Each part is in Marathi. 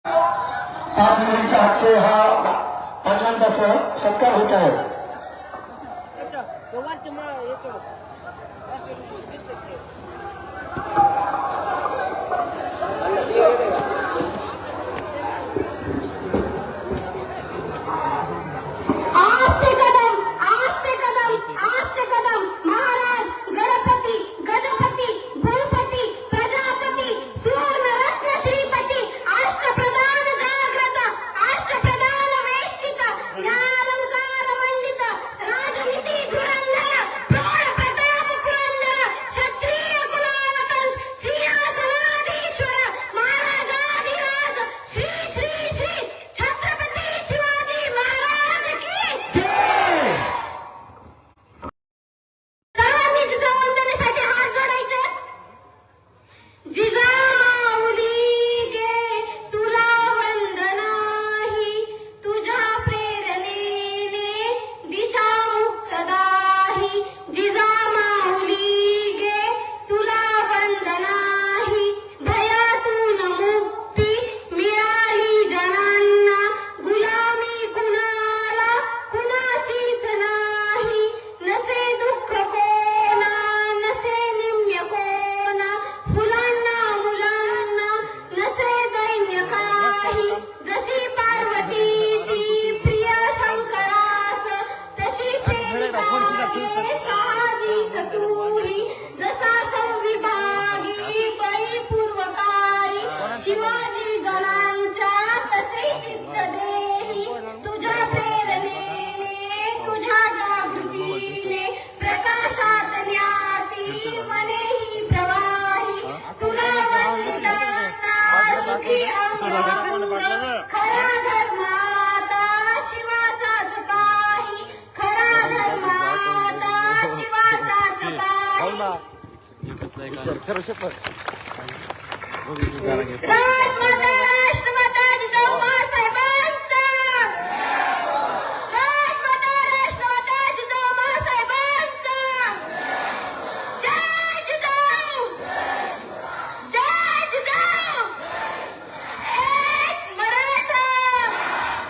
5 मुलींच्या हातचे हा पाटलांचा सत्कार होत आहे.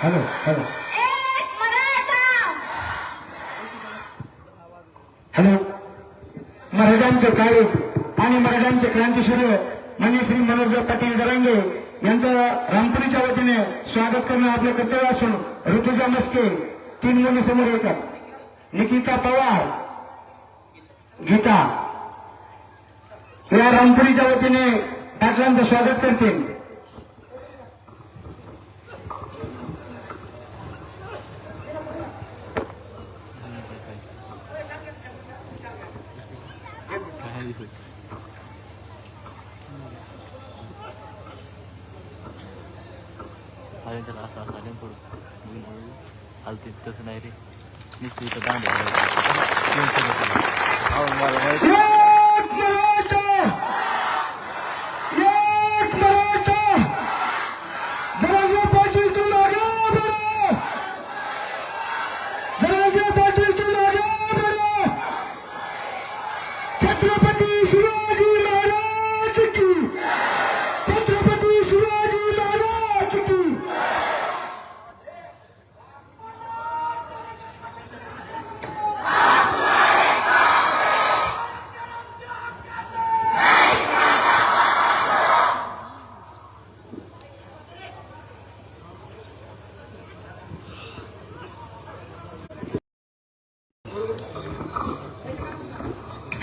हॅलो हॅलो हॅलो मराठ्यांचे काळीज आणि मराठ्यांचे क्रांतीसूर्य माननीय श्री मनोज पाटील जरांगे यांचं रामपुरीच्या वतीने स्वागत करणं आपलं कर्तव्य असून ऋतुजा मस्के 3 मुली समोर येतात. निकिता पवार, गीता या रामपुरीच्या वतीने पाटलांचं स्वागत करतील. हलते तसं नाही रे नुसतं इथं दांड छत्रपती शिवाजी महाराज की, छत्रपती शिवाजी महाराज की.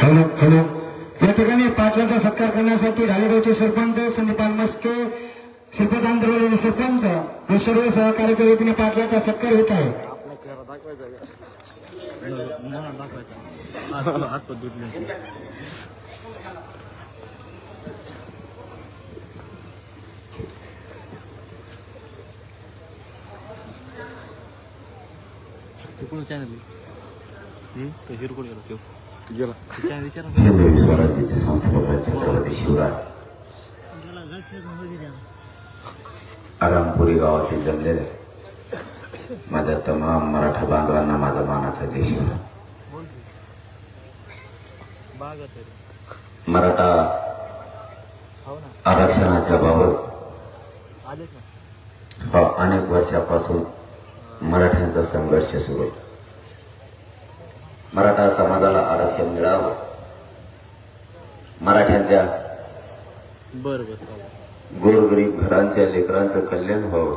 हॅलो हॅलो या ठिकाणी पाटलांचा सत्कार करण्यासाठी ढालेगावचे सरपंच संदीपान मस्के, श्रीपत आंध्रवाले सरपंच व सर्व सहकार्याच्या वतीने पाटलांचा सत्कार होत आहे. कोण चॅनल तो हिरो कोण गेला तो गेला हिंदवी स्वराज्याचे संस्थापक छत्रपती शिवराज आरामपुरी गावातील जमलेले माझ्या तमाम मराठा बांधवांना माझा मानाचा देश. मराठा आरक्षणाच्या बाबत हा अनेक वर्षापासून मराठ्यांचा संघर्ष सुरू आहे. मराठा समाजाला आरक्षण मिळावं, मराठ्यांच्या बरं बरं चालेल. गोरगरीब घरांच्या लेकरांचं कल्याण व्हावं,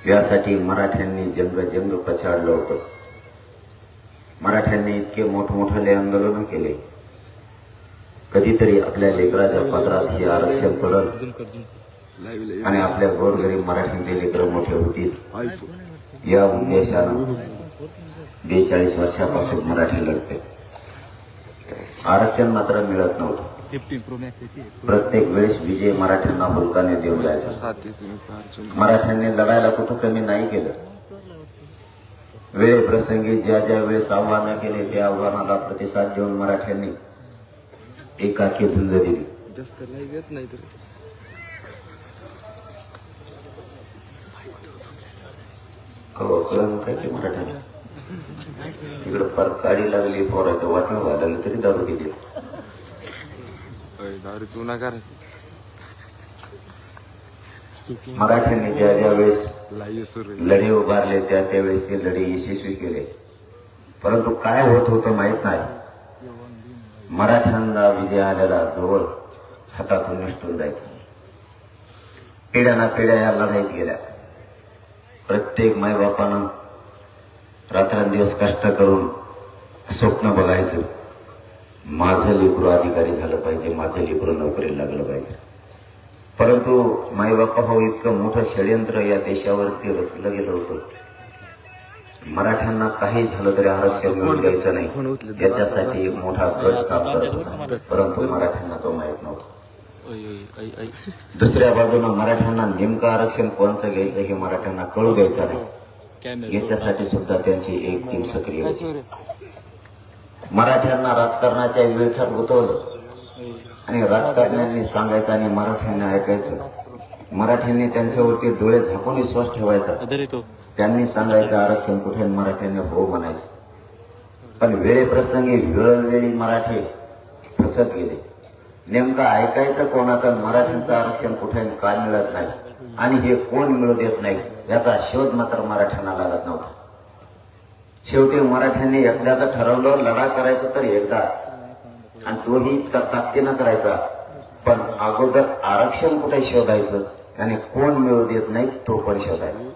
यासाठी मराठ्यांनी जंग पछाडलं होतं. मराठ्यांनी इतके मोठमोठाले आंदोलन केले. कधीतरी आपल्या लेकराच्या पदरात हे आरक्षण पडल झूम कर झूम कर. आणि आपल्या गोरगरीब मराठ्यांचे लेकरं मोठे होतील, या उद्देशानं 42 वर्षापासून मराठी लढते. आरक्षण मात्र मिळत नव्हतं. 15 प्रो मॅक्स येते. प्रत्येक वेळेस विजय मराठ्यांना मुलकाने देऊन जायचा. मराठ्यांनी लढायला कुठं कमी नाही केलं. वेळेप्रसंगी ज्या ज्या वेळेस आव्हानं केले त्या आव्हानाला प्रतिसाद देऊन मराठ्यांनी एकाकी झुंज दिली. जास्त लाईव्ह येत नाही तर कळलं काय ते मराठ्यांना. इकडं फार काडी लागली, पोराचं वाटणं व्हायला तरी दारू दिली. दारू तू नका रे. मराठ्यांनी ज्या ज्या वेळेस लाईव्ह सुरू लढे उभारले त्या त्यावेळेस ते लढे यशस्वी केले. परंतु काय होत होतं माहित नाही. मराठ्यांना विजय आलेला जवळ हातातून निसटून जायचं. पिढ्याना पिढ्या या लढाईत गेल्या. प्रत्येक मायबापानं रात्रंदिवस कष्ट करून स्वप्न बघायचं, माझं लेकरू अधिकारी झालं पाहिजे, माझं लेकरू नोकरीला लागलं पाहिजे. परंतु माईबापा हो इतकं मोठं षडयंत्र या देशावरती रचलं गेलं होतं. मराठ्यांना काही झालं तरी आरक्षण मिळून द्यायचं नाही, याच्यासाठी एक मोठा गट काम करत होता. परंतु मराठ्यांना तो माहीत नव्हता. दुसऱ्या बाजूनं मराठ्यांना नेमकं आरक्षण कोणचं घ्यायचं हे मराठ्यांना कळू द्यायचं नाही, याच्यासाठी सुद्धा त्यांची एक टीम सक्रिय होती. मराठ्यांना राजकारणाच्या विळख्यात गुंतवलं आणि राजकारण्यांनी सांगायचं आणि मराठ्यांनी ऐकायचं. मराठ्यांनी त्यांच्यावरती डोळे झाकून विश्वास ठेवायचा. त्यांनी सांगायचं आरक्षण कुठे आणि मराठ्यांनी हो म्हणायचं. पण वेळेप्रसंगी वेळोवेळी मराठी फसत गेले. नेमकं ऐकायचं कोणाचं, मराठ्यांचं आरक्षण कुठे काय मिळत नाही आणि हे कोण मिळू देत नाही याचा शोध मात्र मराठ्यांना लागत नव्हता. शेवटी मराठ्यांनी एकदाचं ठरवलं लढा करायचं तर एकदाच, आणि तोही इतका ताकदीनं करायचा. पण अगोदर आरक्षण कुठे शोधायचं आणि कोण मिळू देत नाही तो पण शोधायचा.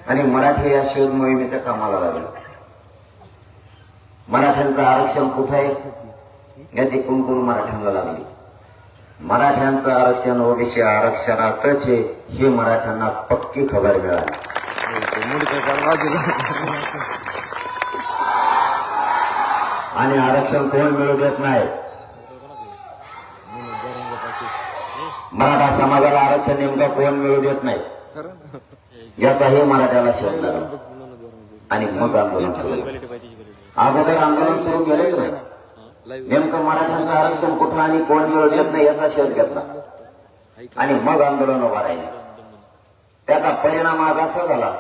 आणि मराठी या शोध मोहिमेच्या कामाला लागले. मराठ्यांचं आरक्षण कुठे आहे याची कुणकुण मराठ्यांना लागली. मराठ्यांचं आरक्षण ओबीसी आरक्षणातच आहे हे मराठ्यांना पक्की खबर मिळाली. आणि आरक्षण कोण मिळू देत नाही. मराठा समाजाला आरक्षण नेमकं कोण मिळू देत नाही याचाही मराठ्याला शोध लागला. आणि मग आंदोलन सुरू झालं. अगोदर आंदोलन सुरू केलेच नाही. नेमकं मराठ्यांचं आरक्षण कुठं आणि कोण मिळू देत नाही याचा शोध घेतला आणि मग आंदोलन उभा राहिले. त्याचा परिणाम आज असा झाला,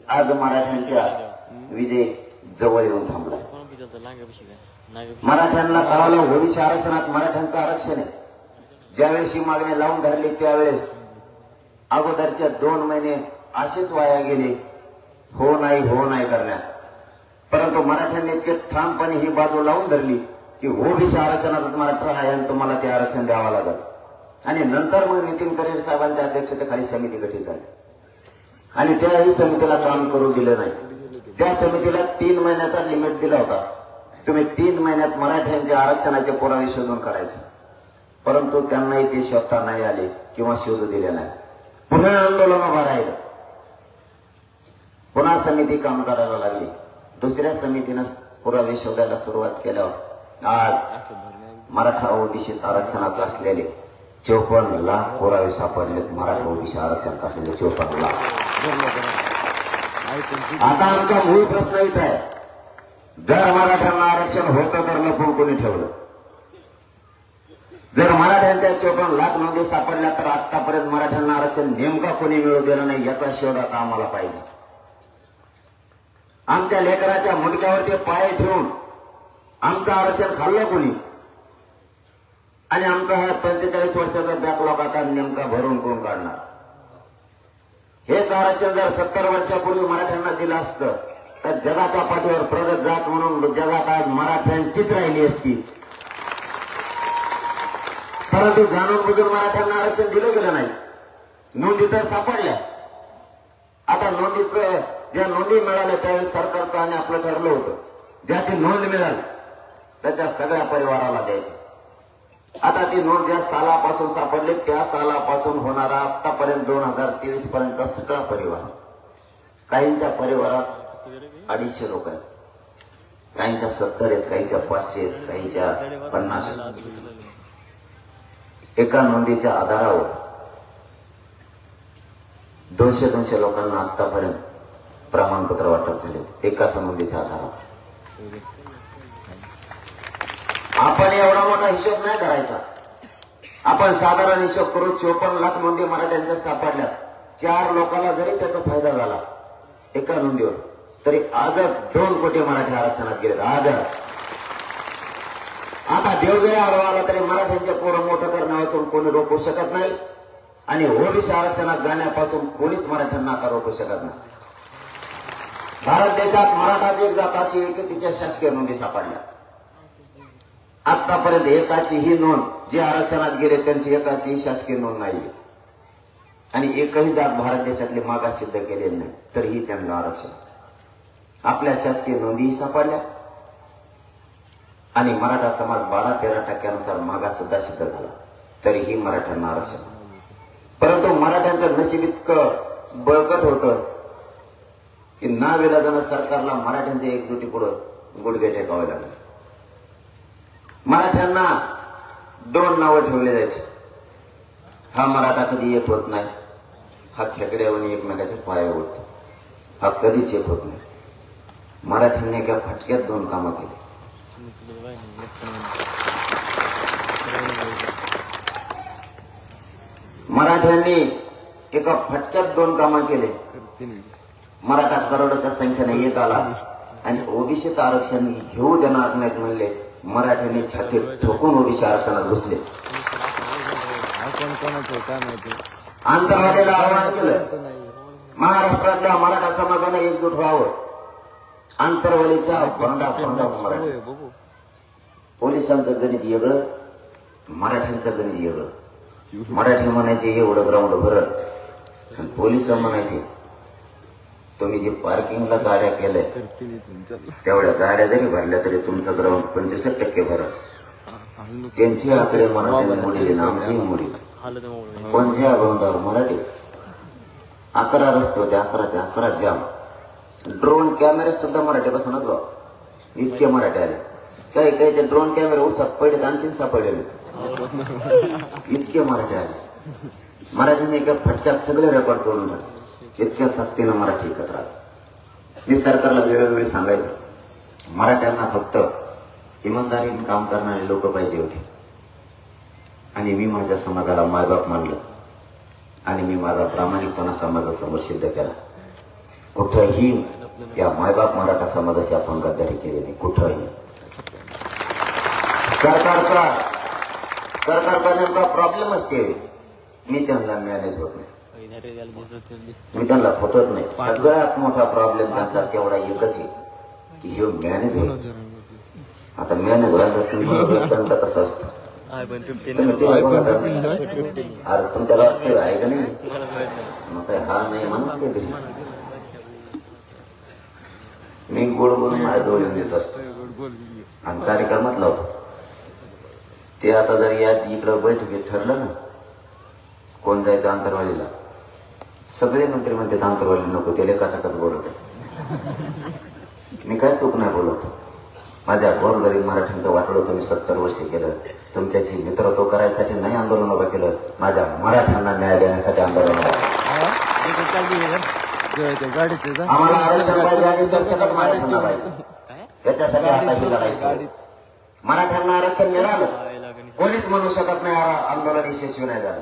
आज मराठ्यांच्या विजय जवळ येऊन थांबला. मराठ्यांना कळालं ओबीसी आरक्षणात मराठ्यांचं आरक्षण आहे. ज्यावेळेस ही मागणी लावून धरली त्यावेळेस अगोदरच्या 2 महिने असेच वाया गेले, हो नाही करण्यात. परंतु मराठ्यांनी इतके ठामपणे ही बाजू लावून धरली की ओबीसी आरक्षणातच मराठा आहे आणि तुम्हाला ते आरक्षण द्यावं लागल. आणि नंतर मग नितीन करेर साहेबांच्या अध्यक्षतेखाली समिती गठीत झाली आणि त्याही समितीला काम करू दिलं नाही. त्या समितीला 3 महिन्याचा लिमिट दिला होता. तुम्ही 3 महिन्यात मराठ्यांच्या आरक्षणाचे पुरावे शोधून करायचे. परंतु त्यांनाही ते शोधता नाही आले किंवा शोध दिले नाही. पुन्हा आंदोलन उभं राहिलं. पुन्हा समिती काम करायला लागली. दुसऱ्या समितीनं पुरावे शोधायला सुरुवात केल्यावर आज मराठा ओबीसी आरक्षणात असलेले 54 लाख पुरावे सापडलेत. मराठा ओबीसी आरक्षणात असलेले 54 लाख. आता आमचा मूळ प्रश्न इथं आहे, जर मराठ्यांना आरक्षण होतं तर लपून कोणी ठेवलं? जर मराठ्यांच्या 54 लाख नोंदी सापडल्या तर आतापर्यंत मराठ्यांना आरक्षण नेमका कोणी मिळू दिलं नाही याचा शोध आता आम्हाला पाहिजे. आमच्या लेकराच्या मुंडक्यावरती पाय ठेवून आमचं आरक्षण खाल्लं कोणी? आणि आमचा हा 45 वर्षाचा बॅकलॉग आता नेमका भरून कोण काढणार? हेच आरक्षण जर 70 वर्षापूर्वी मराठ्यांना दिलं असतं तर जगाच्या पाठीवर प्रगत जात म्हणून जगात आज मराठ्यांचीच राहिली असती. परंतु जाणून बुजून मराठ्यांना आरक्षण दिलं गेलं नाही. नोंदी तर सापडल्या. आता नोंदीचं ज्या नोंदी मिळाल्या त्यावेळी सरकारचं आणि आपलं ठरलं होतं ज्याची नोंद मिळाली त्याच्या सगळ्या परिवाराला द्यायची. आता ती नोंद ज्या सालापासून सापडली त्या सालापासून होणारा आतापर्यंत 2023 पर्यंतचा सगळा परिवार, काहींच्या परिवारात 250 लोक आहेत, काहींच्या 70 आहेत, काहींच्या 500 आहेत, काहींच्या 50 आहेत. एका नोंदीच्या आधारावर 200 लोकांना आतापर्यंत प्रमाणपत्र वाटप झाले एकाच नोंदीच्या आधारावर. आपण एवढा मोठा हिशोब नाही करायचा. आपण साधारण हिशोब करू. 54 लाख नोंदी मराठ्यांच्या सापडल्या. 4 लोकांना जरी त्याचा फायदा झाला एका नोंदीवर तरी आजच 2 कोटी मराठी आरक्षणात गेले. आजच. आता देव जरी आडवा आला तरी मराठ्यांच्या पोरं मोठं करण्यापासून कोणी रोखू शकत नाही आणि ओबीसी आरक्षणात जाण्यापासून कोणीच मराठ्यांना आता रोखू शकत नाही. भारत देशात मराठाची एक जात अशी आहे की तिच्या शासकीय नोंदी सापडल्या. आतापर्यंत एकाची ही नोंद जे आरक्षणात गेले त्यांची एकाची शासकीय नोंद नाहीये आणि एकही जात भारत देशातली मागास सिद्ध केलेली नाही तरीही त्यांना आरक्षण. आपल्या शासकीय नोंदीही सापडल्या आणि मराठा समाज 12-13% मागास सुद्धा सिद्ध झाला तरीही मराठ्यांना आरक्षण. परंतु मराठ्यांचं नशीब इतकं बळकट होतं की नाविलाजानं सरकारला मराठ्यांच्या एकजुटी पुढं गुडघे टेकावे लागले. मराठ्यांना 2 नावं ठेवले जायचे. हा मराठा कधी एक होत नाही, हा खेकड्यावर एकमेकाच्या पायावर उठतो, हा कधीच एक होत नाही. मराठ्यांनी एका फटक्यात 2 कामं केली. मराठ्यांनी एका फटक्यात 2 कामं केले. मराठा करोडच्या संख्येने एक आला आणि ओबीसीचं आरक्षण घेऊ देणार नाहीत म्हणले. मराठ्यांनी छाती ठोकून ओबीसी आरक्षणात घुसले. आंतरवालीला आव्हान केलं. महाराष्ट्रातल्या मराठा समाजाने एकजूट व्हावं. आंतरवालीच्या मराठी. पोलिसांचं गणित वेगळं, मराठ्यांचं गणित वेगळं. मराठी म्हणायचे एवढं ग्राउंड भरत आणि पोलिस म्हणायचे तुम्ही जे पार्किंगला गाड्या केल्या तेवढ्या गाड्या जरी भरल्या तरी तुमचं ग्राउंड 25% भरत. त्यांची आकडे मराठीने मोडली ना आमचीही मोडली. कोणत्या ग्राउंडावर मराठी 11 रस्ते होते, 11च्या 11 जाम. ड्रोन कॅमेरे सुद्धा मराठी बसनच बा इतके मराठी आले. काही काही ते ड्रोन कॅमेरे उसात पडलेत आणखीन सापडलेले इतके मराठी आले. मराठीने एका फटक्यात सगळे रेकॉर्ड तोडून टाकले. इतक्या ताकदीनं मराठी एकत्र आले. मी सरकारला वेळोवेळी सांगायचो मराठ्यांना फक्त इमानदारीने काम करणारे लोक पाहिजे होते आणि मी माझ्या समाजाला मायबाप मानलं आणि मी माझा प्रामाणिकपणा समाजासमोर सिद्ध केला. कुठंही या मायबाप मराठा समाजाशी आपण गद्दारी केली नाही. कुठंही सरकारचा नेमका प्रॉब्लेम असते. मी त्यांना मॅनेज होत नाही, मी त्यांना फुटत नाही. सगळ्यात मोठा प्रॉब्लेम त्यांचा तेवढा एकच आहे की हे मॅनेज होत. आता मॅनेज व्हायचं कसं असतं अरे तुमच्याला वाटतं आहे का नाही? मग काय हा नाही म्हणत ते घरी मी गोड बोलून माझ्या डोळे देत असतो आणि कार्यक्रमात लावतो. ते आता जर या इकडं बैठकीत ठरलं ना कोण जायचं आंतरवालीला, सगळे मंत्री म्हणतात आंतरवाली नको, ते लेखाटाकच बोलत आहे. मी काय चूक नाही बोलत. माझ्या गोरगरीब मराठ्यांचं वाटलं तुम्ही 70 वर्ष केलं. तुमच्याशी मित्रत्व करायसाठी नाही आंदोलन उभं केलं, माझ्या मराठ्यांना न्याय देण्यासाठी आंदोलन. आम्हाला आरक्षण पाहिजे आणि सरसकट मराठ्यांना पाहिजे. याच्यासाठी आता ही लढाई. मराठ्यांना आरक्षण मिळालं कोणीच म्हणू शकत नाही आंदोलन यशस्वी नाही झालं.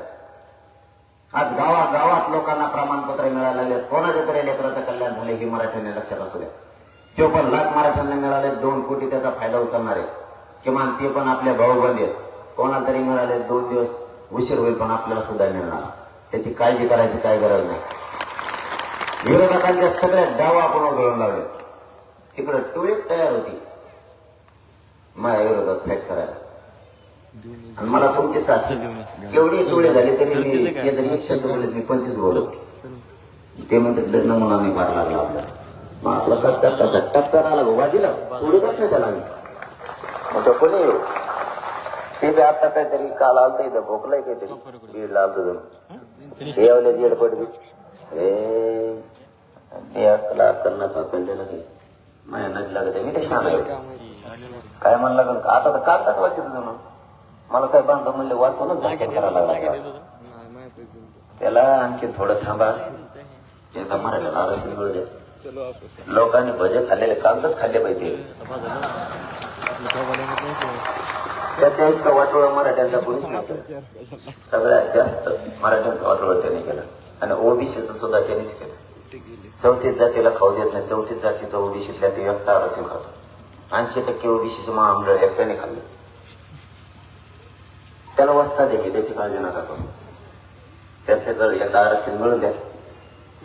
आज गावात लोकांना प्रमाणपत्र मिळायला लागले. कोणाच्या तरी लेकराचं कल्याण झाले ही मराठ्यांनी लक्षात असू द्या. 54 लाख मराठ्यांना मिळाले. 2 कोटी त्याचा फायदा उचलणार आहे. किमान ते पण आपल्या भाऊबंद आहेत. कोणाला तरी मिळाले 2 दिवस उशीर होईल पण आपल्याला सुद्धा मिळणार. त्याची काळजी करायची काय गरज नाही. विरोधकांच्या सगळ्या डाव आपण उधळून लावले. तिकडे टोळी तयार होती माझ्या विरोधात फाईट करायला आणि मला तुमची साथ. केवढी टोळी झाली तरी मी ते जरी 1 शब्द बोलत मी 25 बोलतो. ते म्हणतात नमुना मी मार लागला आपल्याला. मग आपला कसा टप्प्यात आला बाजीला सोडतच नाही त्याला. मग कोणी येऊ ते बी आता काहीतरी काल आलत इथं भोकलाय काहीतरी बीड आलत जाऊन येवले जेडपट बी ते अक्कला अक्कल फाकल त्याला काही माझ्या नदी लागत मी ते शान आहे काय म्हणलं आता तर कागदात वाचत जाणं मला काय बांधव म्हणले वाचूनच भाषण करायला लागला. त्याला आणखी थोडं थांबा एकदा मराठ्याला आरक्षण मिळू दे. लोकांनी भजे खाल्लेले कागदच खाल्ले पाहिजे. त्याच्या इतकं वाटोळं मराठ्यांचा कोणीच नव्हतं. सगळ्यात जास्त मराठ्यांचं वाटोळं त्याने केलं आणि ओबीसीचं सुद्धा त्यांनीच केलं. 34 जातीला खाऊ देत नाही. 34 जातीचं ओबीसीतल्या ते एकटा आरक्षण खातो. 80% ओबीसीचं महामंडळ एकट्याने खाल्लं. त्याला वस्ता दे की त्याची काळजी नका करू. त्याच्याकडे एकदा आरक्षण मिळून द्या.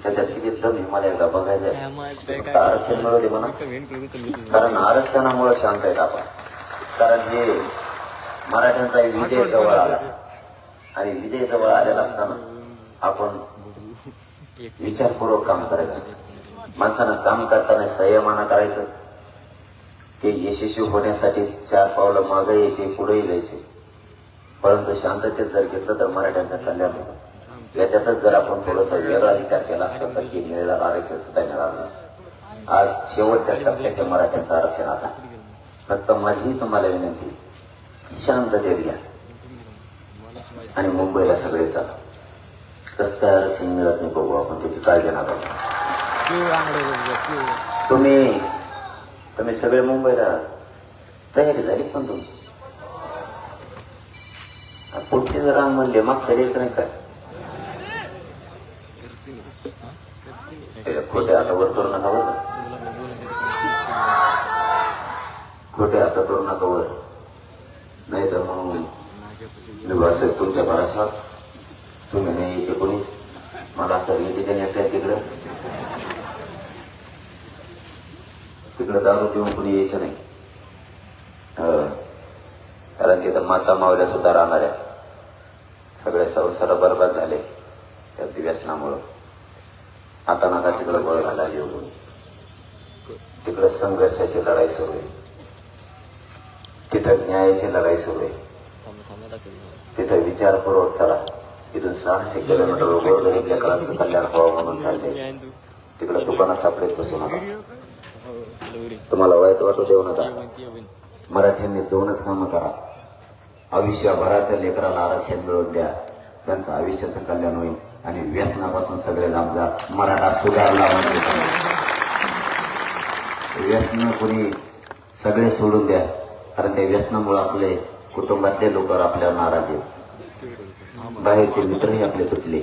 त्याच्यात किती दम आहे मला एकदा बघायचं. आरक्षण मिळू दे म्हणा. कारण आरक्षणामुळे शांत आहेत आपण. कारण हे मराठ्यांचा विजय जवळ आला आणि विजय जवळ आलेला असताना आपण विचारपूर्वक काम करायचं. माणसानं काम करताना संयमानं करायचं. ते यशस्वी होण्यासाठी 4 पावलं मागे यायचे पुढेही जायचे. परंतु शांततेत जर घेतलं तर मराठ्यांचं कल्याण होतं. याच्यातच जर आपण थोडासा वेगळा विचार केला असता तर की मिळेल आरक्षण सुद्धा मिळालं नसतं. आज शेवटच्या टप्प्याच्या मराठ्यांचं आरक्षण आता. फक्त माझी तुम्हाला विनंती शांततेत घ्या आणि मुंबईला सगळे चला. कसं काय आरक्षण मिळत नाही बघू आपण त्याची काळजी नका. तुम्ही सगळे मुंबईला तयारी झाली पण तुमची पुढची जर रांग म्हणले मागच्या यायचं नाही काय खोटे आता वर करू नका वर. खोटे आता करू नका वर. नाही तर मग मी असं तुमच्या भराशात तुम्ही नाही यायचे कोणीच. मला असं येते त्याने एकट्या तिकडं दारू पिऊन कोणी यायचं नाही. कारण तिथं माता मावल्या सुद्धा राहणाऱ्या सगळ्या संसार बरबाद झाले त्या व्यसनामुळं. आता नका तिकडं गोळ घाला येऊन. तिकडं संघर्षाची लढाई सुरू आहे. तिथं न्यायाची लढाई सुरू आहे. तिथं विचारपूर्वक चला. इथून 600 किलोमीटर गोरगरीब लेकरांचं कल्याण व्हावं म्हणून चालले. तिकडं दुकानात सापडेत बसू नका. तुम्हाला वाईट वाटू देऊ नका. मराठ्यांनी 2च कामं करा. आयुष्यभराच्या लेकराला आरक्षण मिळवून द्या. त्यांचं आयुष्याचं कल्याण होईल आणि व्यसनापासून सगळे लांब जा. मराठा सुधारला व्यसन कोणी सगळे सोडून द्या. कारण त्या व्यसनामुळे आपले कुटुंबातले लोक आपल्यावर नाराज आहेत. बाहेरचे मित्रही आपले तुटले.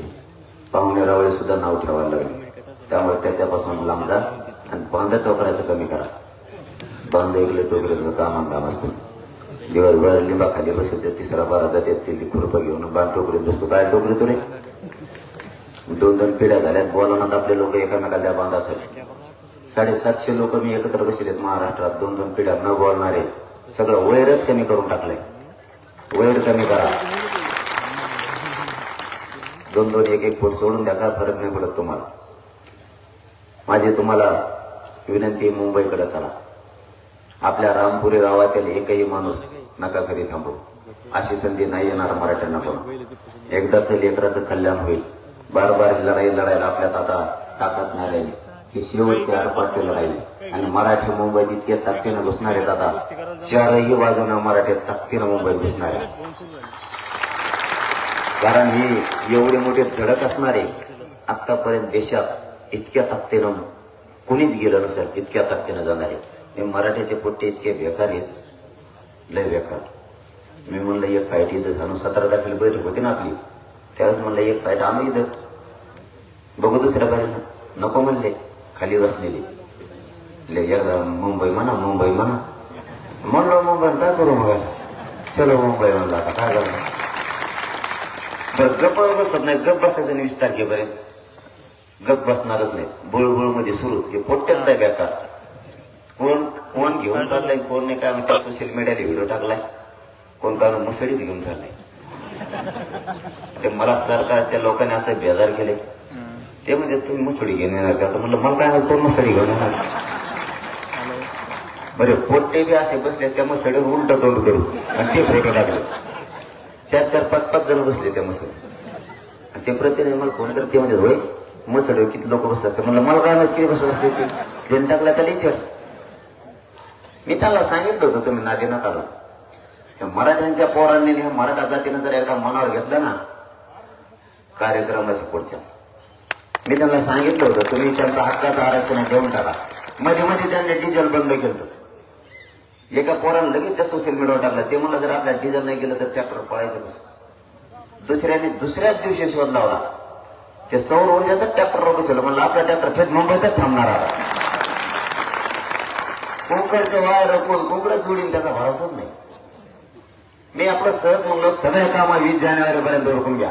पाहुणे रावळे सुद्धा नाव ठेवायला लागले. त्यामुळे त्याच्यापासून लांब जा आणि बांध टोकरायचं कमी करा. बांध एकले टोकरीचं काम असतं. दिवसभर लिंबाखाली बसत 3रा 12 जातात ते खुरपं घेऊन बांध टोकरीत बसतो. काय टोकरी तुरे 2-2 पिढ्या झाल्यात. बोलवणार आपले लोक एकामेकाला बांधासाठी 750 लोक मी एकत्र बसलेत महाराष्ट्रात. 2-2 पिढ्या न बोलणारे. सगळं वैरच कमी करून टाकलंय. वैर कमी करा. 2-2 1-1 फूट सोडून द्या. काय फरक नाही पडत तुम्हाला. माझी तुम्हाला विनंती मुंबईकडे चला. आपल्या रामपुरी गावातील एकही माणूस नका घरी थांबू. अशी संधी नाही येणार मराठ्यांना. पण एकदाच लेकराचं कल्याण होईल. बार लढाई लढायला आपल्यात आता ताकद नाही राहिली. ही शेवटची आरपारची लढाई आणि मराठी मुंबईत इतके ताकदीनं घुसणार आहेत. आता 4ही बाजूने मराठी ताकदीनं मुंबईत घुसणार आहे. कारण ही एवढी मोठी धडक असणारे आतापर्यंत देशात इतक्या ताकदीनं कुणीच गेलं नसेल. इतक्या ताकदीनं जाणार आहेत. हे मराठ्याचे पोट्टे इतके बेकार आहेत. लय बेकार. मी म्हणलं एक फाईट इथं झालं. 17 तारखेला बैठक होती ना आपली. त्यावेळेस म्हणलं एक फाईट आम्ही इथं बघू दुसऱ्या बाजूला. नको म्हणले. खाली बसलेली एकदा मुंबई म्हणा म्हणलं मुंबई काय करू मग चलो मुंबई म्हणला आता काय करणार. बरं गप्प बसत नाही, गप बसायचं नाही 20 तारखेपर्यंत. गप बसणारच नाही, बुळबुळ मध्ये सुरू हे पोट्यात नाही बेकार. कोण कोण घेऊन चाललाय, कोण नाही काय म्हणतात, सोशल मीडियाला व्हिडिओ टाकलाय, कोण काय मुसडीच घेऊन चाललाय. ते मला सरकारच्या लोकांनी असं बेजार केले. ते म्हणजे तुम्ही मुसडी घेऊन येणार का, म्हणलं मला काय कोण मुसडी घेऊन येणार. बरे पोट्टे बी असे बसले त्या मुसडीवर उलट तोंड करू आणि ते फोटो टाकले. 4-4, 5-5 जण बसले त्या मुसडी. आणि ते प्रत्येक मला फोन करते म्हणजे होय मुसडीवर किती लोक बसत असते. म्हणलं मला काय माहिती किती बसत असते. ते ज्यांनी टाकला त्याला विचार. मी त्यांना सांगितलं होतं तुम्ही नादी नका लावू. त्या मराठ्यांच्या पोरांनी हे मराठा जातीनं जर एकदा मनावर घेतलं ना कार्यक्रमाच्या पुढच्या, मी त्यांना सांगितलं होतं तुम्ही त्यांचं हक्काचं आरक्षण देऊन टाका. मध्ये मध्ये त्यांनी डिझेल बंद केलं. एका पोरानं लगेच त्या सोशल मीडियावर टाकलं. ते म्हणलं जर आपल्याला डिझेल नाही गेलं तर ट्रॅक्टर पळायचं कसं. दुसऱ्याने दुसऱ्याच दिवशी शोध लावला. ते सौर ऊर्जाचं ट्रॅक्टरवर बसवलं. म्हणलं आपला ट्रॅक्टर थेट मुंबईतच थांबणार आता. कोकणचं वायर कोण कोकणच जोडीन त्याचा भरोसाच नाही. मी आपलं सहज म्हणलं सगळे काम 20 जानेवारीपर्यंत ओळखून घ्या.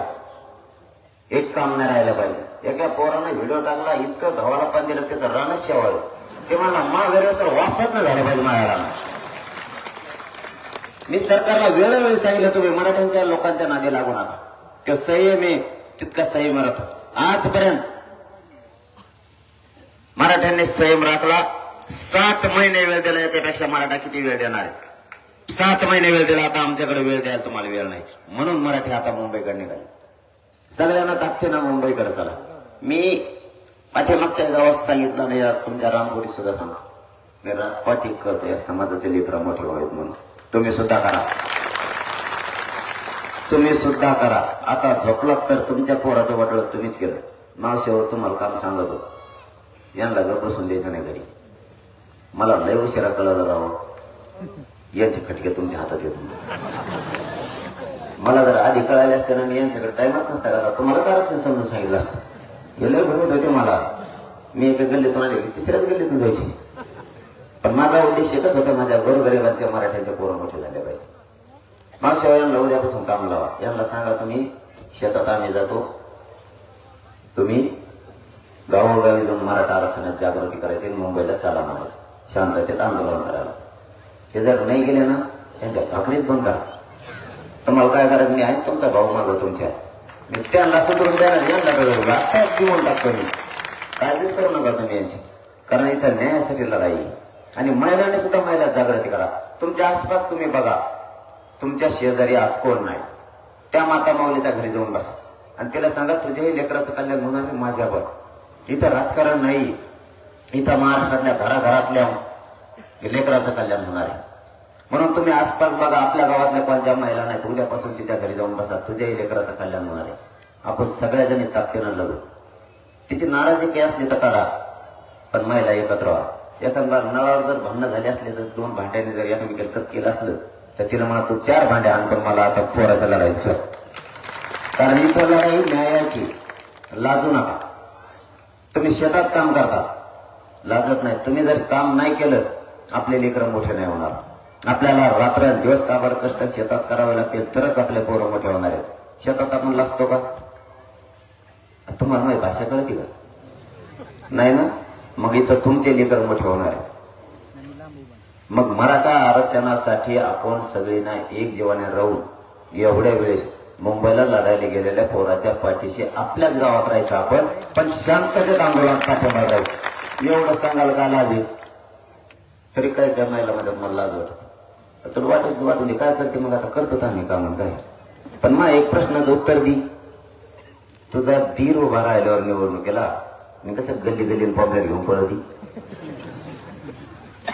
एक काम नाही राहिलं पाहिजे. एका पोरानं व्हिडिओ टाकला, इतकं धवाला पाणी दिलं त्याचं रानच शेवाळ. ते म्हणला मा घरी तर वापसाच नाही झालं पाहिजे माझ्या रानात. मी सरकारला वेळोवेळी सांगितलं तुम्ही मराठ्यांच्या लोकांच्या नादी लागू नका. तो संयम आहे तितका संयम राहतो. आजपर्यंत मराठ्यांनी संयम राखला. 7 महिने वेळ दिला. याच्यापेक्षा मराठा किती वेळ देणार आहे. 7 महिने वेळ दिला. आता आमच्याकडे वेळ द्यायला तुम्हाला वेळ नाही. म्हणून मराठी आता मुंबईकडे निघाले. सगळ्यांना ताकदीनं मुंबईकडे चला. मी पाठीमागच्या गावात सांगितलं नाही, तुमच्या रामपुरी सुद्धा सांगा. मी राजपाटी करतो या समाजाचे लेकरं मोठे व्हावेत म्हणून. तुम्ही सुद्धा करा. तुम्ही सुद्धा करा. आता झोपलात तर तुमच्या पोराचं वाटलं तुम्हीच केलं. मावशीवर तुम्हाला काम सांगत होतो. यांना गप बसून द्यायचं नाही घरी. मला लय उशिरा कळलं राव. यांचे खटके तुमच्या हातात येत. मला जर आधी कळाले असते ना मी यांच्याकडे टाइमच नसता का तुम्हाला आरक्षण समजून सांगितलं असतं. हे लय भरत होते मला. मी एका गल्लीतून आले की 3ऱ्याच गल्लीतून जायची. पण माझा उद्देश एकच होता, माझ्या गोरगरिबांच्या मराठ्यांच्या पोरं मोठे झाले पाहिजे. माझ्या यांना उद्यापासून काम लावा. यांना सांगा तुम्ही शेतात आम्ही जातो, तुम्ही गावोगावी जाऊन मराठा आरक्षणात जागृती करायची. मुंबईला चाला नावाचं शांततेत आंदोलन करायला. हे जर नाही गेले ना त्यांच्या भाकरीच बंद करा. तुम्हाला काय करायचं, मी आहे तुमचा भाऊ मागव तुमच्या. मी त्यांना सुधरून द्यायला यांना आत्ताच घेऊन टाकतो मी. काळजीच करू नका तुम्ही यांची. कारण इथं न्यायासाठी लढाई. आणि महिलांनी सुद्धा महिला जागृती करा. तुमच्या आसपास तुम्ही बघा, तुमच्या शेजारी आज कोण नाही, त्या माता माऊलीच्या घरी जाऊन बसा आणि तिला सांगा तुझ्याही लेकराचं कल्याण होणार आहे माझ्यावर. इथं राजकारण नाही, इथं महाराष्ट्रातल्या घराघरातल्या लेकराचं कल्याण होणार आहे. म्हणून तुम्ही आसपास बघा, आपल्या गावातल्या कोणत्या महिला नाहीत, उद्यापासून तिच्या घरी जाऊन बसा, तुझ्याही लेकराचं कल्याण होणार आहे. आपण सगळ्याजणी ताकदीनं लढू. तिची नाराजी काही असली तर करा, पण महिला एकत्र व्हा. एखादा नळावर जर भांडणं झाली असले तर 2 भांड्यांनी जर एकमेकाला कट केलं असलं तर तिला म्हणा तू 4 भांडे आण, पण मला आता पोराचं लढायचं. कारण इथं लढाई न्यायाची. लाजू नका. तुम्ही शेतात काम करता, लाजत नाही. तुम्ही जर काम नाही केलं आपले लेकरं मोठे नाही होणार. आपल्याला रात्र दिवस काबाड कष्ट शेतात करावे लागतील तरच आपले पोरं मोठे होणार आहेत. शेतात आपण लाजतो का? तुम्हाला माझी भाषा कळते का? नाही ना. मग इथं तुमचे लेकर मोठे होणार आहे. मग मराठा आरक्षणासाठी आपण सगळींना एक जीवाने राहून एवढ्या वेळेस मुंबईला लढायला गेलेल्या पोराच्या पाठीशी आपल्याच गावात राहायचं आपण, पण शांततेत आंदोलन पाठिंबा राहायचं. एवढं सांगायला का लाज आहे? तरी काय जमायला मदत मला लाज वाटत. तुला वाटून दे काय करते मग आता करतो आम्ही काम काय. पण मग एक प्रश्नाचं उत्तर दी. तुझा धीर उभा राहिल्यावर निवडणुकीला मी कसं गल्ली गल्ली पॉम्पलेट घेऊन पळती.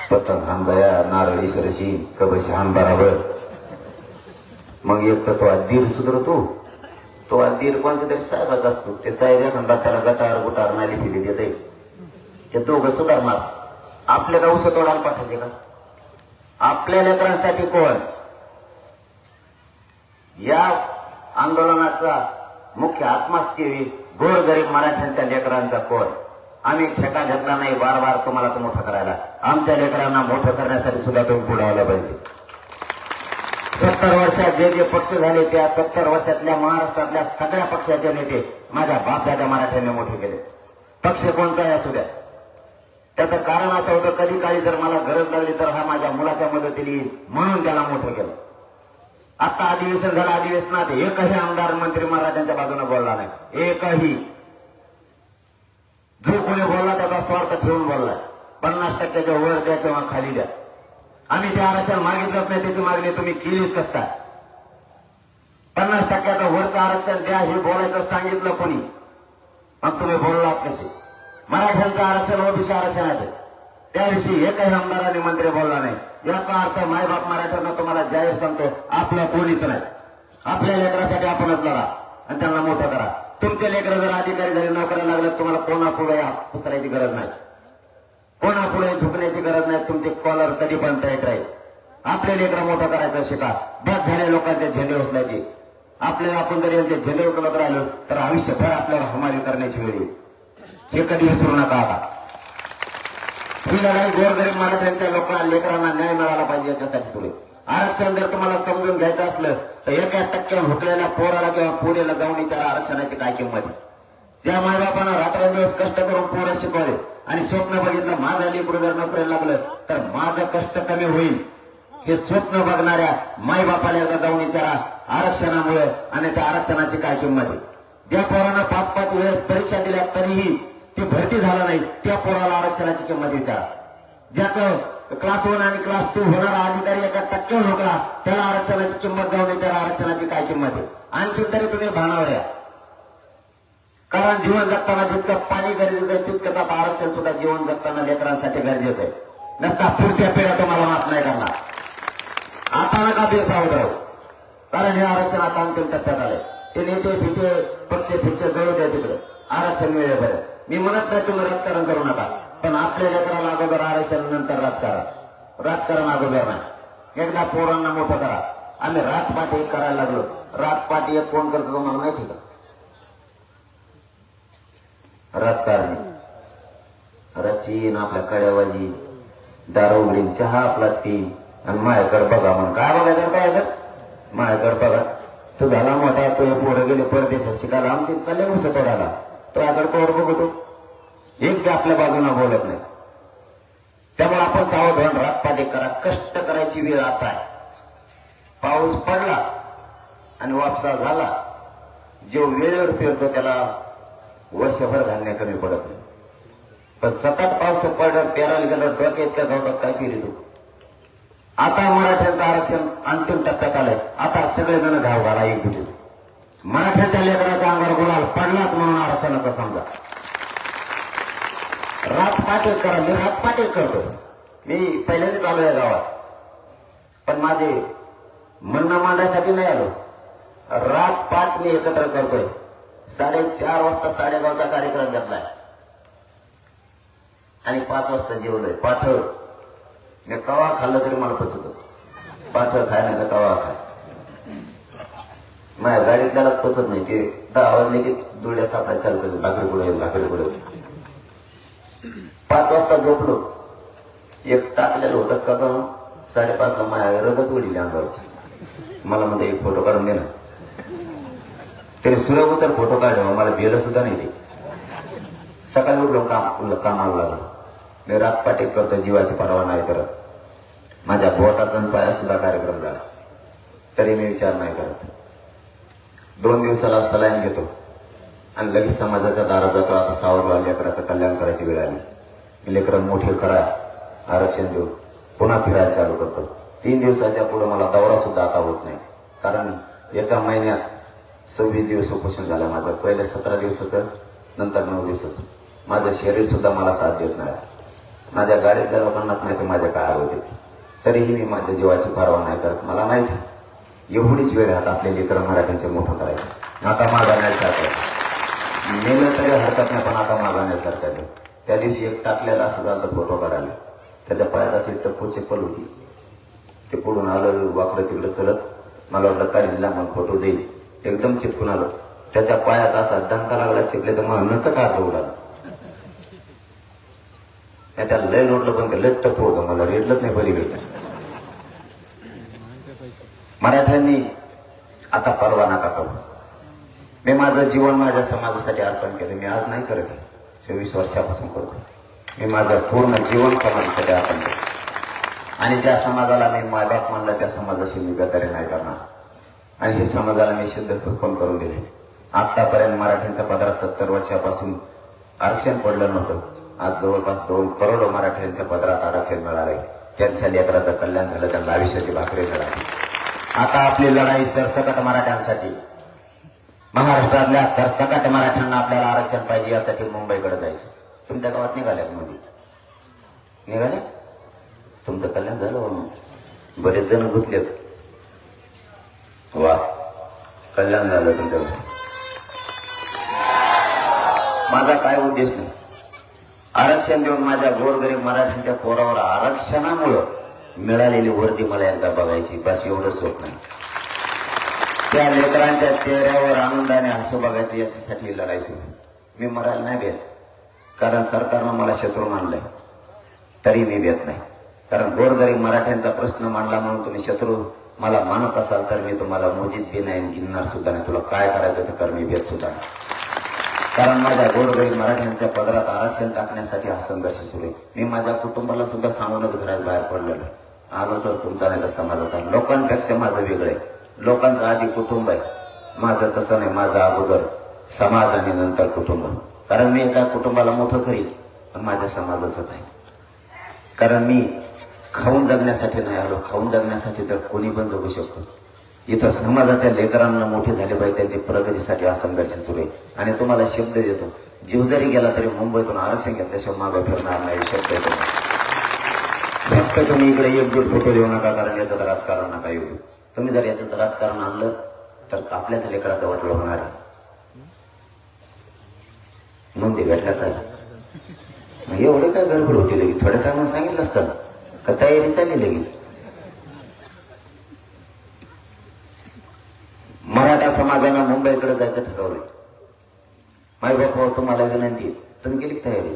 पतंग हानबाया नारळी सरशी कबशी हान बराबर. मग एक तर तो अधीर सुधरतो. तो अधीर कोणत्या तरी साहेबाचा असतो. ते साहेब एखादा त्याला गटार गुटार नाली फिली देते. ते दोघं सुधारणार. आपल्या गाव तोडायला पाठायचे का? आपल्या लेकरांसाठी कोण? या आंदोलनाचा मुख्य आत्मास्थी गोरगरीब मराठ्यांच्या लेकरांचा कोण? आम्ही ठेका घेतला नाही बार बार तुम्हाला तो मोठं करायला. आमच्या लेकरांना मोठं करण्यासाठी सुद्धा तुम्ही पुढे आलं पाहिजे. 70 वर्षात जे जे पक्ष झाले त्या 70 वर्षातल्या महाराष्ट्रातल्या सगळ्या पक्षाचे नेते माझ्या बापदादा मराठ्यांनी मोठे केले. पक्ष कोणचाही असू द्या. त्याचं कारण असं होतं, कधी काळी जर मला गरज लागली तर हा माझ्या मुलाच्या मदतीला येईल म्हणून त्याला मोठं केलं. आता अधिवेशन झालं, अधिवेशनात एकही आमदार मंत्री मराठ्यांच्या बाजूने बोलला नाही. एकही. जो कोणी बोलला त्याचा स्वार्थ ठेवून बोललाय. 50% वर द्या किंवा खाली द्या. आम्ही ते आरक्षण मागितलंच नाही, त्याची मागणी तुम्ही केलीच कसं काय? 50% वरचं आरक्षण द्या हे बोलायचं सांगितलं कोणी? मग तुम्ही बोललात कसे? मराठ्यांचं आरक्षण ओबीसी आरक्षण आहे, त्याविषयी एकही आमदारांनी मंत्री बोलला नाही. याचा अर्थ मायबाप मराठ्यांना तुम्हाला जाहीर सांगतो, आपलं कोणीच नाही. आपल्या लेकरासाठी आपणच लढा आणि त्यांना मोठं करा. तुमचे लेकरं जर अधिकारी झाले, नोकऱ्या लागले, तुम्हाला कोणापुढे पसरायची गरज नाही, कोणापुढे झुकण्याची गरज नाही. तुमचे कॉलर कधी पण टाईट राहील. आपले लेकरं मोठं करायचं शिका. बस झाले लोकांचे झेंडे उचलायचे. आपल्याला आपण जर यांचे झेंडे उचलत राहिलो तर आयुष्यभर आपल्याला हमाली करण्याची वेळ येईल. हे कधी विसरू नका. आता ही लढाई गोरगरीब मराठ्यांच्या लोकांना, लेकरांना न्याय मिळाला पाहिजे याच्यासाठी सुरू. आरक्षण जर तुम्हाला समजून घ्यायचं असलं तर 1% भुकलेल्या पोराला किंवा पोरीला जाऊन विचारा आरक्षणाची काय किंमत आहे. ज्या मायबापानं रात्रंदिवस कष्ट करून पोरं शिकवले आणि स्वप्न बघितलं माझं लेकरू जर नोकरीला लागलं तर माझं कष्ट कमी होईल, हे स्वप्न बघणाऱ्या मायबापाला एकदा जाऊन विचारा आरक्षणामुळे आणि त्या आरक्षणाची काय किंमत आहे. ज्या पोरानं 5-5 वेळेस परीक्षा दिल्या तरीही ती भरती झाला नाही, त्या पोराला आरक्षणाची किंमत विचारा. ज्याचं क्लास 1 आणि क्लास 2 होणारा अधिकारी 1% होता त्याला आरक्षणाची किंमत जाऊन विचारा आरक्षणाची काय किंमत आहे. आणखी तरी तुम्ही भानावर या. कारण जीवन जगताना जितकं पाणी गरजेचं आहे तितकंच आता आरक्षण सुद्धा जीवन जगताना लेकरांसाठी गरजेचं आहे. नसता पुढच्या पिढ्या तुम्हाला माफ नाही करणार. आता नका बेसावध राहू, कारण हे आरक्षण आता अंतिम टप्प्यात आलंय. ते नेते फिटे पक्ष जळू द्या तिकडे, आरक्षण मिळेल बरं. मी म्हणत नाही तुम्ही राजकारण करू नका, पण आपल्या लेकराला अगोदर आरक्षण, नंतर राजकारण अगोदर नाही. एकदा पोरांना मोठं करा. आम्ही रातपाट एक करायला लागलो. रातपाट एक कोण करतो तुम्हाला माहिती का? राजकारणी. रचीन आपल्या कड्यावाजी, दारू उघडीन, चहा आपलाच पी आणि माझ्याकडे बघा म्हणून. काय बघायचं काय तर माझ्याकडे बघा. तू झाला मोठा, तो पोरं गेले परदेशात शिकायला, आमचे चालले मुस तोडायला, तो याकडे पोर बघतो. एक बी आपल्या बाजूला बोलत नाही. त्यामुळे आपण सावध होऊन रातपाटी करा. कष्ट करायची वेळ आता आहे. पाऊस पडला आणि वापसा झाला, जो वेळेवर फिरतो त्याला वर्षभर धान्य कमी पडत नाही. पण सतत पाऊस पडलं, पेरायला गेलं, डोक्यात इतक्या जातात काय फिरी तू. आता मराठ्यांचं आरक्षण अंतिम टप्प्यात आलंय. आता सगळेजण घाव घाला एकजुटीत. मराठ्याच्या लेकराच्या अंगावर गुलाल पडलाच म्हणून आरक्षणाचा समजा. रातपाटे करा. मी रातपाटे करतो. मी पहिल्यांदाच आलो या गावात, पण माझे म्हणणं मांडण्यासाठी नाही आलो. रातपाट मी एकत्र करतोय. 4:30 वाजता साडेगावचा कार्यक्रम घेतलाय आणि 5 वाजता जेवलोय. पाठव मी कवा खाल्लं तरी मला पचत. पाठव खाय नाही तर कवा खाय. माझ्या गाडीतल्यालाच पचत नाही. ते 10 वाजले की दुड्या सापडा चालू करतो. भाकरी पुढे 5 वाजता झोपलो. एक टाकलेलं होतं कदम 5:30ला माझ्या रगत उडली अंगावरची. मला म्हणते एक फोटो काढून दे ना. तरी सुरगुतर फोटो काढला. मला भेलं सुद्धा नाही ते. सकाळी उठलो कामाला लागलो. मी रातपाटी करतो, जीवाची पर्वा नाही करत. माझ्या बोटाचा आणि पायात सुद्धा कार्यक्रम झाला तरी मी विचार नाही करत. 2 दिवसाला सलाईन घेतो आणि लगेच समाजाच्या दारात जातो. आता सावरला लेकराचं कल्याण करायची वेळ आली. लेकरं मोठे करा, आरक्षण देऊ, पुन्हा फिरायला चालू करतो. 3 दिवसाच्या पुढे मला दौरा सुद्धा आता होत नाही. कारण एका महिन्यात 26 दिवस उपोषण झालं माझं. पहिले 17 दिवसाचं, नंतर 9 दिवसाचं. माझं शरीर सुद्धा मला साथ देत नाही. माझ्या गाडीतल्या लोकांनाच माहिती माझ्या काय होते, तरीही मी माझ्या जीवाची पर्वा नाही करत. मला माहिती एवढीच वेळ आहे आपले लेकरं मराठ्यांचे मोठं करायचं. आता माझा नाही सारखं मेलं तरी हरकत नाही, पण आता माझा नाही सारखं. त्या दिवशी एक टाकलेला असं झालं फोटो काढायला. त्याच्या पायात अशी टप्पू चप्पल होती. ते पुढून आलं वाकडं तिकडं चलत. मला वाटलं काढलेला मग फोटो देईल. एकदम चिपकून आलो. त्याच्या पायाचा असा दंका लागला चिपले तर मला नकच अर्ध उडाला. त्याला लय लोटलं पण ते लय टप्प होतं. मला रेटलंच नाही पलीकडे. मराठ्यांनी आता परवा नका करू. मी माझं जीवन माझ्या समाजासाठी अर्पण केलं. मी आज नाही करत, 24 वर्षापासून करतो. मी माझं पूर्ण जीवन समाजासाठी अर्पण केलं आणि त्या समाजाला मी मायबाप म्हणलं, त्या समाजाशी मी गद्दारी नाही करणार. आणि हे समाजाला मी सिद्ध पण करून दिले. आतापर्यंत मराठ्यांच्या पदरात 70 वर्षापासून आरक्षण पडलं नव्हतं. आज जवळपास 2 करोड मराठ्यांच्या पदरात आरक्षण मिळाले. त्यांच्या लेकराचं कल्याण झालं, त्यांना आयुष्याची भाकरी मिळाली. आता आपली लढाई सरसकट मराठ्यांसाठी, महाराष्ट्रातल्या सरसकट मराठ्यांना आपल्याला आरक्षण पाहिजे, यासाठी मुंबईकडे जायचं. तुमच्या गावात निघाल्यात मोदी? निघाले? तुमचं कल्याण झालं म्हणून बरेच जण गुंतलेत. वा, कल्याण झालं तुमचं. माझा काय उद्देश नाही. आरक्षण देऊन माझ्या गोरगरीब मराठ्यांच्या पोरावर आरक्षणामुळं मिळालेली वर्दी मला एकदा बघायची, बस एवढंच होत नाही. त्या लेकरांच्या चेहऱ्यावर आनंदाने हसू बघायचं, याच्यासाठी लढाई सुरू. मी मरायला नाही भेट, कारण सरकारनं मला शत्रू मानलंय. तरी मी भेट नाही, कारण गोरगरीब मराठ्यांचा प्रश्न मांडला म्हणून तुम्ही शत्रू मला मानत असाल तर मी तुम्हाला मोजीत बी नाही, गिनणार सुद्धा नाही. तुला काय करायचं ते कर, मी भेट सुद्धा नाही. कारण माझ्या गोरगरीब मराठ्यांच्या पदरात आरक्षण टाकण्यासाठी हा संघर्ष सुरू आहे. मी माझ्या कुटुंबाला सुद्धा सांगूनच घरात बाहेर पडलेलो आलो तर तुमचा नाही तर समाजाचा. लोकांपेक्षा माझं वेगळं आहे. लोकांचं आधी कुटुंब आहे, माझं तसं नाही. माझं अगोदर समाज आणि नंतर कुटुंब. कारण मी एका कुटुंबाला मोठं करीन, पण माझ्या समाजाचं आहे. कारण मी खाऊन जगण्यासाठी नाही आलो, खाऊन जगण्यासाठी तर कोणी पण जगू शकतो. इथं समाजाच्या लेकरांना मोठे झाले पाहिजे, त्यांची प्रगतीसाठी हा संघर्ष सुरू आहे. आणि तुम्हाला शब्द देतो, जीव जरी गेला तरी मुंबईतून आरक्षण घेतल्याशिवाय मागे फिरणार नाही. शब्द देतो. फक्त तुम्ही इकडे एकजूट फोटो देऊ नका, कारण याचं राजकारण नका येऊ. तुम्ही जर याचं राजकारण आणलं तर आपल्याच लेकराचं वाटलं होणार आहे. नोंदी भेटल्या काय एवढे काय गडबड होती लगेच? थोड्या टायमाला सांगितलं असतं का तयारी चालली लगेच. मराठा समाजानं मुंबईकडे जायचं ठरवलं. माय बापा तुम्हाला विनंती, तुम्ही केली तयारी?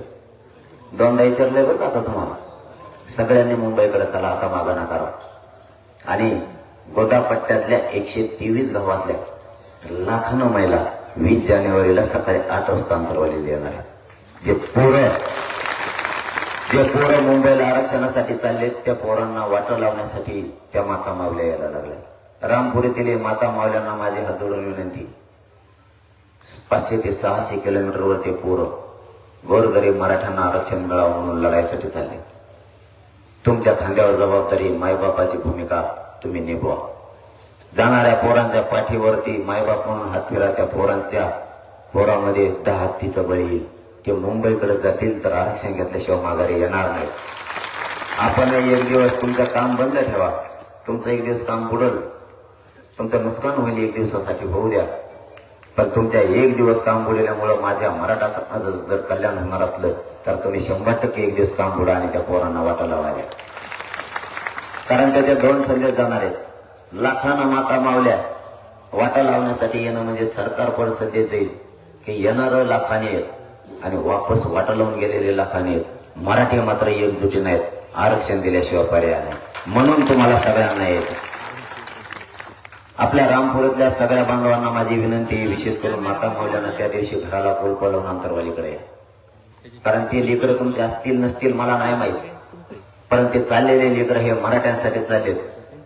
2दा विचारलंय बरं का आता तुम्हाला. सगळ्यांनी मुंबईकडे चला, आता मागा ना करा. आणि गोदापट्ट्यातल्या 123 गावातल्या लाखांनो महिला 20 जानेवारीला सकाळी 8 वाजता अंतरवालीला येणार आहे. जे पोरं मुंबईला आरक्षणासाठी चालले, त्या पोरांना वाटा लावण्यासाठी त्या माता मावल्या यायला लागल्या. रामपुरीतील माता मावल्यांना माझी हात जोडून विनंती, 500 ते 600 किलोमीटरवर ते पोरं गोरगरीब मराठ्यांना आरक्षण मिळावं म्हणून लढाईसाठी चालले. तुमच्या खांद्यावर जबाबदारी, मायबापाची भूमिका तुम्ही निभवा. जाणाऱ्या पोरांच्या पाठीवरती मायबाप म्हणून हात फिरा. त्या पोरामध्ये 10 हत्तीचं बळी येईल. ते मुंबईकडे जातील तर आरक्षण घेतल्याशिवाय माघारी येणार नाही. आपण एक दिवस तुमचं काम बंद ठेवा, तुमचं एक दिवस काम बुडल, तुमचं नुकसान होईल, एक दिवसासाठी होऊ द्या. पण तुमच्या एक दिवस काम बुडल्यामुळं माझ्या मराठा समाजाचं जर कल्याण होणार असलं तर तुम्ही 100% एक दिवस काम बुडा आणि त्या पोरांना वाटा लावायला. कारण त्याचे 2 संदेश जाणार आहेत. लाखांना माता मावल्या वाटा लावण्यासाठी येणं म्हणजे सरकार पण संदेश जाईल की येणारं लाखाने आहेत आणि वापस वाटा लावून गेलेले लाखाने आहेत. मराठी मात्र एकजुटी नाहीत. आरक्षण दिल्याशिवाय पर्याय नाही. म्हणून तुम्हाला सगळ्यांना येत. आपल्या रामपुरातल्या सगळ्या बांधवांना माझी विनंती, विशेष करून माता मावल्यांना त्या दिवशी घराला कुलप लावून अंतरवालीकडे आहे. कारण ते लेकरं तुमचे असतील नसतील मला नाही माहिती, पण ते चाललेले लेकरं हे मराठ्यांसाठी चाललेत.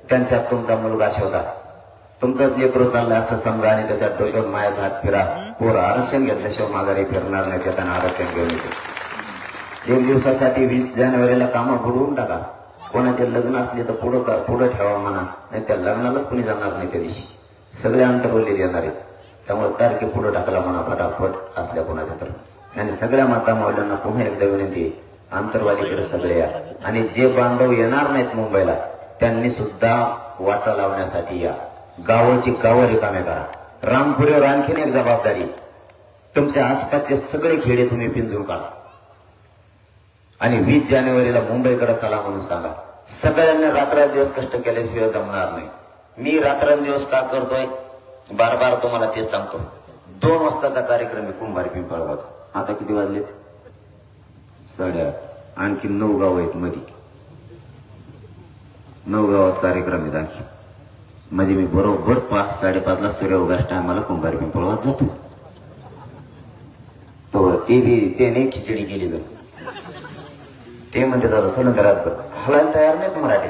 त्यांच्यात तुमचा मुलगा शोधा. तुमचंच लेकरं चाललंय असं समजा आणि त्याच्यात डोक्यावर मायाचा हात फिरा. पोरं आरक्षण घेतल्याशिवाय माघारी फिरणार नाही, त्यांना आरक्षण घेऊन येते. 1 दिवसासाठी 20 जानेवारीला कामं बुडवून टाका. कोणाचे लग्न असले तर पुढं ठेवा म्हणा, नाही त्या लग्नालाच कोणी जाणार नाही. त्या दिवशी सगळे अंतरवलेले येणार आहेत. त्यामुळे तारखे पुढे टाकला म्हणा फटाफट असल्या कोणाच्या तर. आणि सगळ्या माता मावल्यांना पुन्हा एकदा विनंती, अंतरवालीकडे सगळे या. आणि जे बांधव येणार नाहीत मुंबईला त्यांनी सुद्धा वाटा लावण्यासाठी या. गावाची गावं रिकामे करा. रामपुरीवर आणखीन एक जबाबदारी, तुमच्या आसपासचे सगळे खेडे तुम्ही पिंजून काढा आणि 20 जानेवारीला मुंबईकडे चला म्हणून सांगा. सगळ्यांनी रात्रंदिवस कष्ट केल्याशिवाय जमणार नाही. मी रात्रंदिवस का करतोय बार तुम्हाला तेच सांगतो. 2 वाजताचा कार्यक्रम आहे कुंभारी पिंपळगावचा. आता किती वाजले? 8:30. आणखी 9 गाव आहेत मध्ये. 9 गावात कार्यक्रम आहेत आणखी. म्हणजे मी बरोबर 5-5:30 सूर्य उगाच टायमाला कुंभार पिंपळात जातो. तो ते नाही खिचडी केली जाईल. ते म्हणते दादा चला घरात हलायला तयार नाहीत मराठी.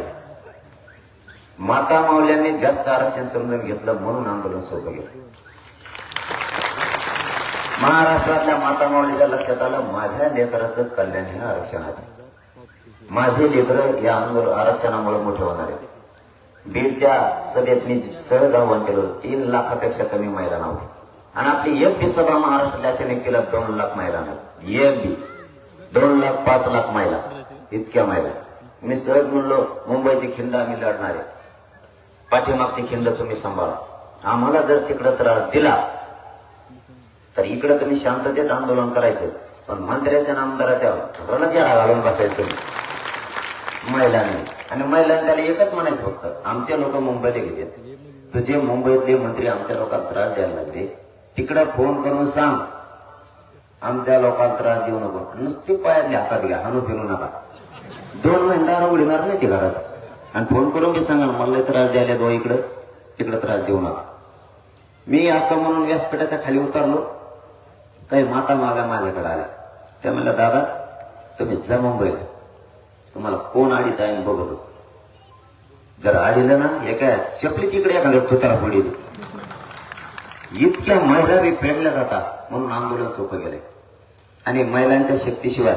माता माऊल्यांनी जास्त आरक्षण समजून घेतलं म्हणून आंदोलन सोपं गेलं. महाराष्ट्रातल्या माता माऊलीच्या लक्षात आलं माझ्या लेकराचं कल्याण हे आरक्षण आहे. माझे लेकर या आरक्षणामुळे मोठे होणार आहे. बीडच्या सभेत मी सहज आव्हान केलं 3 लाखापेक्षा कमी महिला नव्हती आणि आपली एक बी सभा महाराष्ट्रातल्या असे केला 2 लाख महिला नाही. एक बी 2 लाख 5 लाख महिला इतक्या महिला. मी सहज म्हणलो मुंबईची खिंड आम्ही लढणार आहे. पाठीमागची खिंड तुम्ही सांभाळा. आम्हाला जर तिकडं त्रास दिला तर इकडे तुम्ही शांततेत आंदोलन करायचं पण मंत्र्याच्या आमदाराच्या रणच्या घालून बसायचं तुम्ही महिलांनी. आणि महिलांनी त्याला एकच म्हणायचं फक्त आमचे लोक मुंबईला गेले तुझे मुंबईतले मंत्री आमच्या लोकांना त्रास द्यायला लागले तिकडे फोन करून सांग आमच्या लोकांना त्रास देऊ नको. नुसती पायातली हातात घ्या हानू फिरू नका. 2 महिन्याला उडणार नाही ते घरात. आणि फोन करून मी सांगा मला त्रास द्यायला दो इकडं तिकडे त्रास देऊ नका. मी असं म्हणून व्यासपीठाच्या खाली उतरलो. काही माता मागा माझ्याकडे आल्या. त्या म्हणल्या दादा तुम्ही जा मुंबईला तुम्हाला कोण आडीत आहे बघतो. जर आडीलं ना एका चपली तिकडे एखाद्या तुतारा पडी. इतक्या महिला बी फेडल्या जातात म्हणून आंदोलन सोपं गेले. आणि महिलांच्या शक्तीशिवाय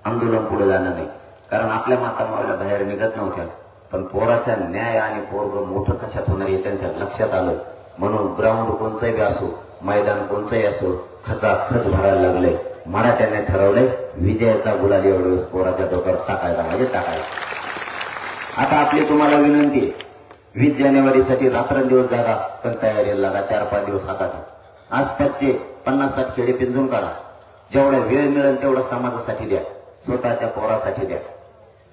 आंदोलन पुढे जाणार नाही. कारण आपल्या माता माऊल्या बाहेर निघत नव्हत्या पण पोराचा न्याय आणि पोरग मोठं कशात होणार हे त्यांच्या लक्षात आलं. म्हणून ग्राउंड कोणचंही असो मैदान कोणचंही असो खचाखच भरायला लागले. मराठ्याने ठरवलंय विजयाचा गुलाल एवढं पोराच्या डोक्यावर टाकायला म्हणजे टाकायला. आता आपली तुम्हाला विनंती आहे 20 जानेवारीसाठी रात्रंदिवस जागा पण तयारीला लागा. 4-5 दिवस हातात. आसपासचे 50-60 खेडे पिंजून काढा. जेवढा वेळ मिळेल तेवढा समाजासाठी द्या स्वतःच्या पोरासाठी द्या.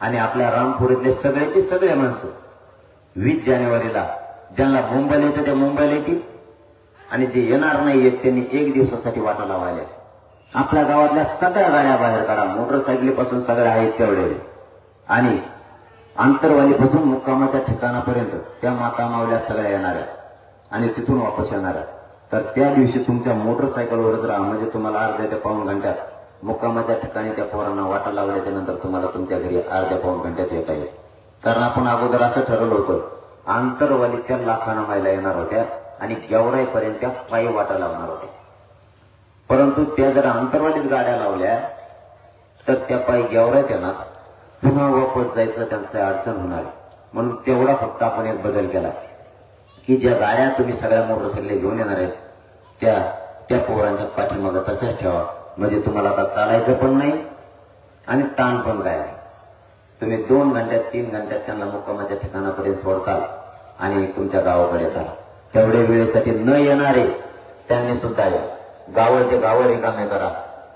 आणि आपल्या रामपुरीतले सगळ्याचे सगळे माणसं 20 जानेवारीला ज्यांना मुंबईला येतं ते मुंबईला येतील आणि जे येणार नाही येत त्यांनी 1 दिवसासाठी वाटा लावायला. आपल्या गावातल्या सगळ्या गाड्या बाहेर काढा. मोटरसायकलीपासून सगळ्या आहेत तेवढे आणि आंतरवालीपासून मुक्कामाच्या ठिकाणापर्यंत त्या माता मावल्या सगळ्या येणाऱ्या आणि तिथून वापस येणाऱ्या. तर त्या दिवशी तुमच्या मोटरसायकलवरच राहा म्हणजे तुम्हाला अर्ध्या ते पाऊण घंट्यात मुक्कामाच्या ठिकाणी त्या पोरांना वाटा लावल्याच्या नंतर तुम्हाला तुमच्या घरी अर्ध्या पाऊण घंट्यात येता येईल. कारण आपण अगोदर असं ठरवलं होतं आंतरवालीत त्या लाखांना महिला येणार होत्या आणि गेवराईपर्यंत त्या पायी वाटा लावणार होत्या. परंतु त्या जर आंतरवालीत गाड्या लावल्या तर त्या पायी गेवराईत येणार पुन्हा वापस जायचं त्यांचं अडचण होणार. म्हणून तेवढा फक्त आपण एक बदल केला की ज्या गाड्या तुम्ही सगळ्या मोटरसायकल घेऊन येणार आहेत त्या पोरांच्या पाठीमागं तसंच ठेवा. म्हणजे तुम्हाला आता चालायचं पण नाही आणि ताण पण काय नाही. तुम्ही 2 घंट्यात 3 घंट्यात त्यांना मुक्कामाच्या ठिकाणापर्यंत सोडताल आणि तुमच्या गावाकडे येताल. तेवढ्या वेळेसाठी न येणारे त्यांनी सुद्धा या. गावाचे गावं रिकामे करा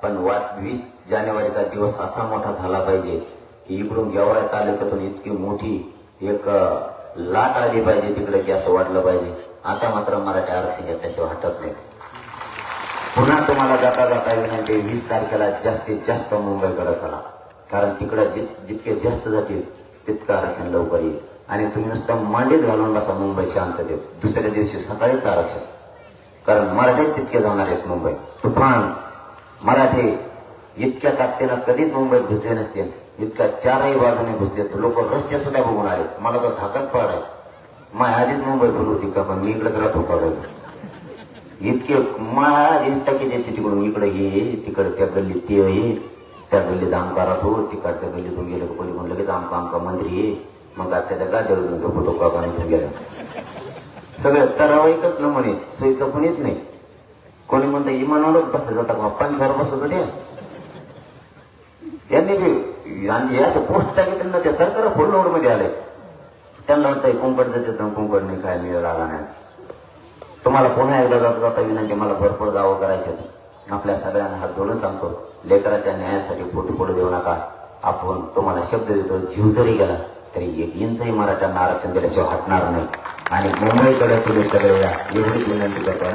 पण 20 जानेवारीचा दिवस असा मोठा झाला पाहिजे की इकडून गेवराई तालुक्यातून इतकी मोठी एक लाट आली पाहिजे तिकडे की असं वाटलं पाहिजे आता मात्र मराठी आरक्षण घेतल्याशिवाय हटत नाही. पुन्हा तुम्हाला जाता जाता विनंती 20 तारखेला जास्तीत जास्त मुंबईकडे चला. कारण तिकडे जितके जास्त जातील तितकं आरक्षण लवकर येईल. आणि तुम्ही नुसतं मांडीत घालून बसा मुंबई शांततेत. दुसऱ्या दिवशी सकाळीच आरक्षण. कारण मराठे तितके जाणार आहेत मुंबई. तुफान मराठे इतक्या ताकदीनं कधीच मुंबईत घुसले नसतील इतक्या 4ही बाजूने घुसले. लोक रस्ते सुद्धा बघून आले. मला तर धाकात पडाय माय आधीच मुंबई भरू होती का पण मी इकडेच राहतो पडायला. इतके माझी टाकी देते तिकडून इकडे ये तिकडे त्या गल्लीत ते ये त्या गल्लीत आमका राहतो तिकडच्या गल्लीतून गेलं कोणी म्हणलं की आमका मंत्री ये मग आता त्या गाद्यावरून झोपतो का पाणी गेला. सगळं तरावाईकच न म्हणे सोयीचं पण येत नाही. कोणी म्हणतं इमानावरच बसायचं होता का पंख्यावर बसत होते यांनी बी. आणि असं पोस्ट टाकी त्यांना त्या सरकार फुल लोड मध्ये आले. त्यांना वाटतं कुंकड देते कुंकड नाही काय मिळाला नाही. तुम्हाला पुन्हा एकदा जाता जाता विनंती मला भरपूर गावं करायचे. आपल्या सगळ्यांना हात जोडून सांगतो लेकराच्या न्यायासाठी फोटो पुढे देऊ नका. आपण तुम्हाला शब्द देतो जीव जरी गेला तरी 1 इंचही मराठ्यांना आरक्षण दिल्याशिवाय हटणार नाही. आणि मुंबईकडे तुम्ही सगळे या एवढीच विनंती करतो.